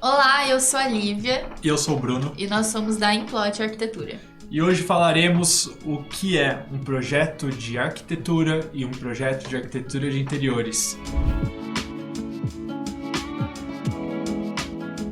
Olá, eu sou a Lívia E eu sou o Bruno. e nós somos da Implot Arquitetura. E hoje falaremos o que é um projeto de arquitetura e um projeto de arquitetura de interiores.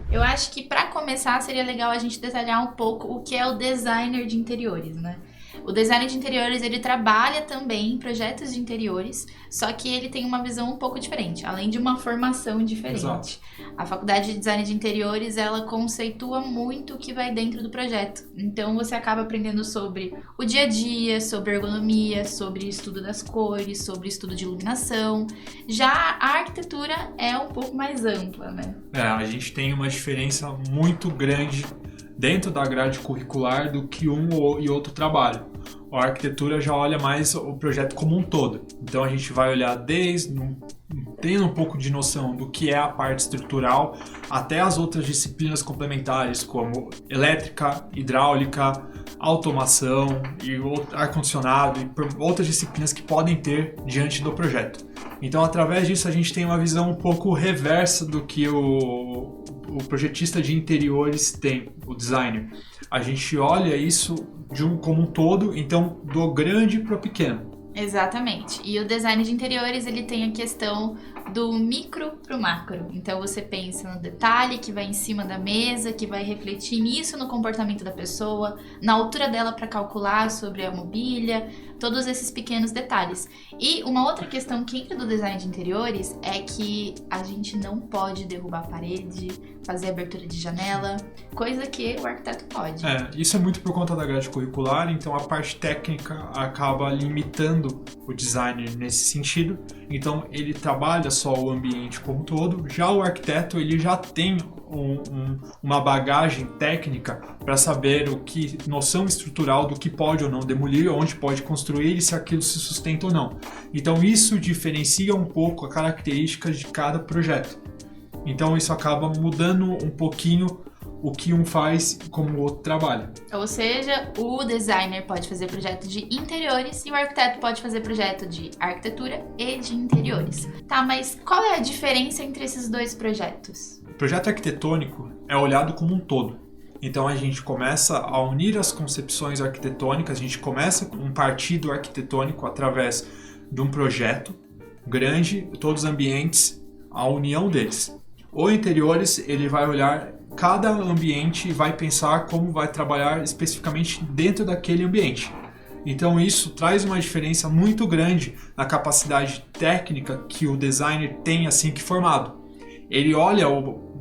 Eu acho que para começar seria legal a gente detalhar um pouco o que é o designer de interiores, né? O designer de interiores, ele trabalha também em projetos de interiores, só que ele tem uma visão um pouco diferente, além de uma formação diferente. Exato. A faculdade de design de interiores, ela conceitua muito o que vai dentro do projeto. Então você acaba aprendendo sobre o dia a dia, sobre ergonomia, sobre estudo das cores, sobre estudo de iluminação. Já a arquitetura é um pouco mais ampla, né? A gente tem uma diferença muito grande dentro da grade curricular do que um e outro trabalho. A arquitetura já olha mais o projeto como um todo. Então a gente vai olhar tendo um pouco de noção do que é a parte estrutural, até as outras disciplinas complementares, como elétrica, hidráulica, automação e ar-condicionado e outras disciplinas que podem ter diante do projeto. Então, através disso, a gente tem uma visão um pouco reversa do que o projetista de interiores tem, o designer. A gente olha isso como um todo, então do grande para o pequeno. Exatamente. E o design de interiores, ele tem a questão do micro pro macro. Então você pensa no detalhe que vai em cima da mesa, que vai refletir nisso no comportamento da pessoa, na altura dela para calcular sobre a mobília, todos esses pequenos detalhes. E uma outra questão que entra do design de interiores é que a gente não pode derrubar a parede, fazer abertura de janela, coisa que o arquiteto pode. Isso é muito por conta da grade curricular, então a parte técnica acaba limitando o designer nesse sentido. Então ele trabalha só o ambiente como um todo. Já o arquiteto, ele já tem uma bagagem técnica para saber noção estrutural do que pode ou não demolir, onde pode construir e se aquilo se sustenta ou não. Então isso diferencia um pouco a característica de cada projeto. Então isso acaba mudando um pouquinho o que um faz como o outro trabalha. Ou seja, o designer pode fazer projeto de interiores e o arquiteto pode fazer projeto de arquitetura e de interiores. Tá, mas qual é a diferença entre esses dois projetos? O projeto arquitetônico é olhado como um todo. Então a gente começa a unir as concepções arquitetônicas, a gente começa com um partido arquitetônico através de um projeto grande, todos os ambientes, a união deles. O interiores, ele vai olhar cada ambiente e vai pensar como vai trabalhar especificamente dentro daquele ambiente. Então isso traz uma diferença muito grande na capacidade técnica que o designer tem assim que formado. Ele olha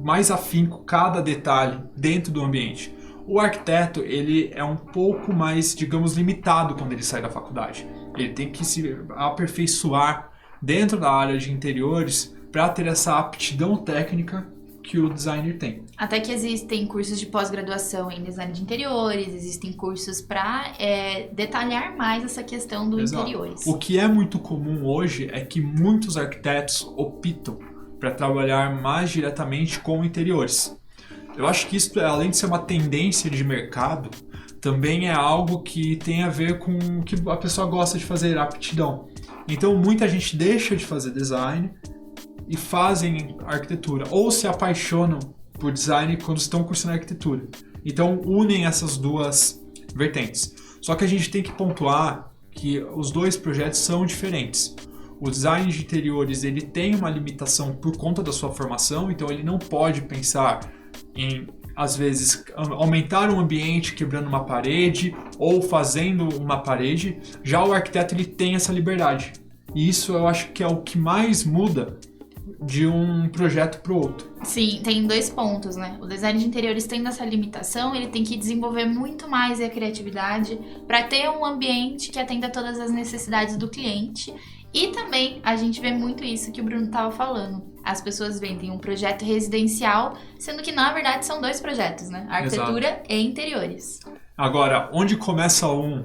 mais afinco cada detalhe dentro do ambiente. O arquiteto, ele é um pouco mais, digamos, limitado quando ele sai da faculdade. Ele tem que se aperfeiçoar dentro da área de interiores para ter essa aptidão técnica que o designer tem. Até que existem cursos de pós-graduação em design de interiores, existem cursos para detalhar mais essa questão do interiores. O que é muito comum hoje é que muitos arquitetos optam para trabalhar mais diretamente com interiores. Eu acho que isso, além de ser uma tendência de mercado, também é algo que tem a ver com o que a pessoa gosta de fazer, aptidão. Então muita gente deixa de fazer design e fazem arquitetura, ou se apaixonam por design quando estão cursando arquitetura. Então unem essas duas vertentes. Só que a gente tem que pontuar que os dois projetos são diferentes. O design de interiores, ele tem uma limitação por conta da sua formação, então ele não pode pensar em, às vezes, aumentar um ambiente quebrando uma parede ou fazendo uma parede. Já o arquiteto, ele tem essa liberdade. E isso eu acho que é o que mais muda de um projeto para o outro. Sim, tem dois pontos, né? O design de interiores tendo essa limitação, ele tem que desenvolver muito mais a criatividade para ter um ambiente que atenda todas as necessidades do cliente. E também a gente vê muito isso que o Bruno estava falando. As pessoas vendem um projeto residencial, sendo que na verdade são dois projetos, né? Arquitetura Exato. E interiores. Agora, onde começa um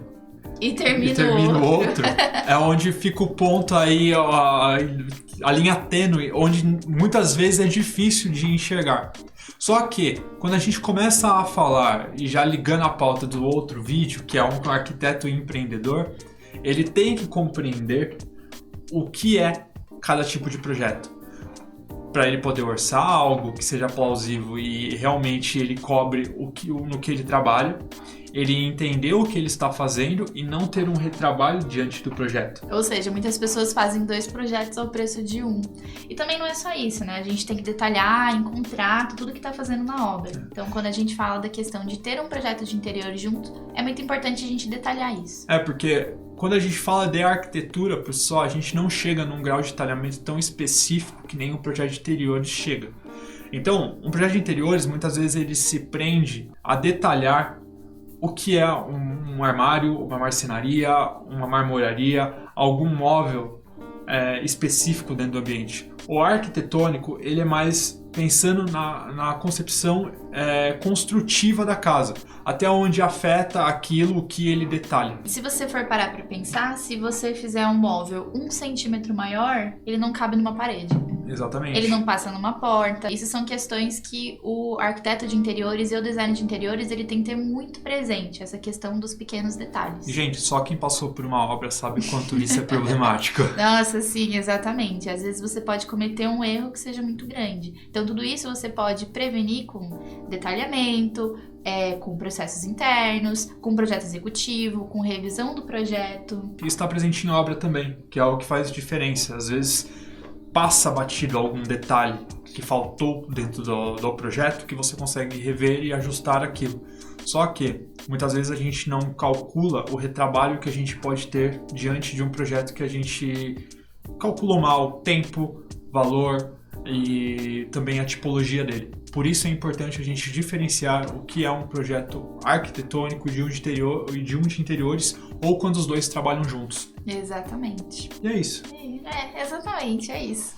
E termina o outro, é onde fica o ponto aí, a linha tênue, onde muitas vezes é difícil de enxergar. Só que, quando a gente começa a falar, e já ligando a pauta do outro vídeo, que é um arquiteto e empreendedor, ele tem que compreender o que é cada tipo de projeto. para ele poder orçar algo que seja plausível e realmente ele cobre no que ele trabalha, ele entender o que ele está fazendo e não ter um retrabalho diante do projeto. Ou seja, muitas pessoas fazem 2 projetos ao preço de um. E também não é só isso, né? A gente tem que detalhar em contrato tudo que está fazendo na obra. Então, quando a gente fala da questão de ter um projeto de interior junto, é muito importante a gente detalhar isso. Porque quando a gente fala de arquitetura, pessoal, a gente não chega num grau de detalhamento tão específico que nem um projeto de interiores chega. Então, um projeto de interiores, muitas vezes, ele se prende a detalhar o que é um armário, uma marcenaria, uma marmoraria, algum móvel específico dentro do ambiente. O arquitetônico, ele é mais pensando na concepção construtiva da casa, até onde afeta aquilo que ele detalha. E se você for parar para pensar, se você fizer um móvel 1 centímetro maior, ele não cabe numa parede. Exatamente. Ele não passa numa porta. Isso são questões que o arquiteto de interiores e o design de interiores, ele tem que ter muito presente, essa questão dos pequenos detalhes. Gente, só quem passou por uma obra sabe o quanto isso é problemático. Nossa, sim, exatamente. Às vezes você pode cometer um erro que seja muito grande. Então, tudo isso você pode prevenir com detalhamento, com processos internos, com projeto executivo, com revisão do projeto. Isso está presente em obra também, que é algo que faz diferença. Às vezes passa batido algum detalhe que faltou dentro do projeto que você consegue rever e ajustar aquilo. Só que muitas vezes a gente não calcula o retrabalho que a gente pode ter diante de um projeto que a gente calculou mal, tempo, valor e também a tipologia dele. Por isso é importante a gente diferenciar o que é um projeto arquitetônico de um de interiores ou quando os dois trabalham juntos. Exatamente. E é isso. Exatamente, é isso.